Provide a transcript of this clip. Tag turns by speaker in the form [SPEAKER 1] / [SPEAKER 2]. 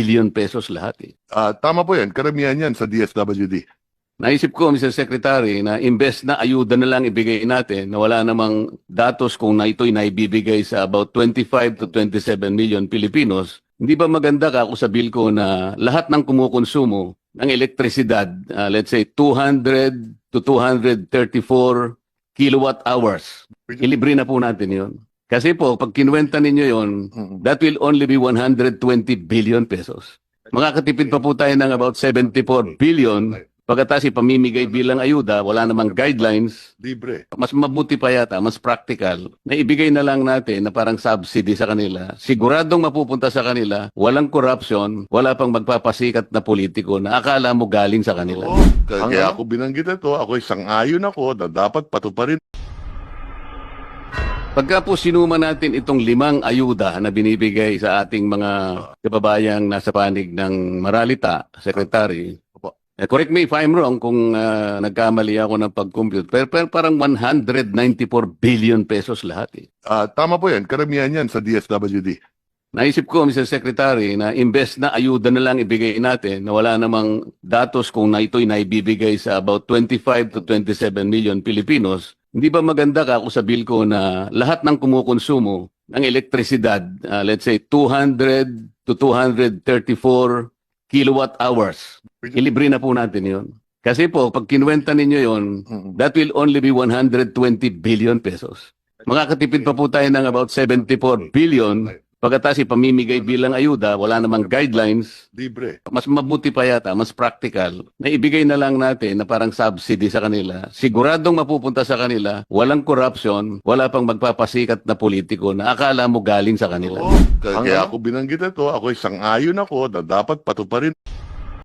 [SPEAKER 1] billion pesos lahat eh.
[SPEAKER 2] Tama po yan. Karamihan yan sa DSWD.
[SPEAKER 1] Naisip ko, Mr. Secretary, na imbes na ayuda na lang ibigay natin, na wala namang datos kung na ito'y naibibigay sa about 25 to 27 million Filipinos, hindi ba maganda ka kung sabihin ko na lahat ng kumukonsumo ng elektrisidad, let's say 200 to 234 kilowatt hours, ilibre na po natin yon. Kasi po, pag kinuwenta ninyo yon, that will only be 120 billion pesos. Makakatipid pa po tayo ng about 74 billion. Pagkatapos ipamimigay bilang ayuda, wala namang guidelines.
[SPEAKER 2] Libre.
[SPEAKER 1] Mas mabuti pa yata, mas practical, na ibigay na lang natin na parang subsidy sa kanila. Siguradong mapupunta sa kanila, walang corruption, wala pang magpapasikat na politiko na akala mo galing sa kanila.
[SPEAKER 2] Oo. Kaya ako binanggit ito, ako sang-ayon ako na dapat patuparin.
[SPEAKER 1] Pagka po sinuma natin itong 5 ayuda na binibigay sa ating mga kababayang nasa panig ng Maralita, Secretary, correct me if I'm wrong kung nagkamali ako ng pag-compute, pero parang 194 billion pesos lahat eh.
[SPEAKER 2] Tama po yan. Karamihan yan sa DSWD.
[SPEAKER 1] Naisip ko, Mr. Secretary, na imbes na ayuda na lang ibigay natin, na wala namang datos kung na ito'y naibibigay sa about 25 to 27 million Filipinos, hindi ba maganda ka kung sabihin ko na lahat ng kumukonsumo ng elektrisidad, let's say 200 to 234 kilowatt hours, ilibre na po natin yon. Kasi po, pag kinuwenta ninyo yon, that will only be 120 billion pesos. Makakatipid pa po tayo ng about 74 billion. Pagkatapos ipamimigay bilang ayuda, wala namang guidelines.
[SPEAKER 2] Libre.
[SPEAKER 1] Mas mabuti pa yata, mas practical, na ibigay na lang natin na parang subsidy sa kanila. Siguradong mapupunta sa kanila, walang corruption, wala pang magpapasikat na politiko na akala mo galing sa kanila.
[SPEAKER 2] Oo. Kaya ako binanggit ito, ako sang-ayon ako na dapat patuparin.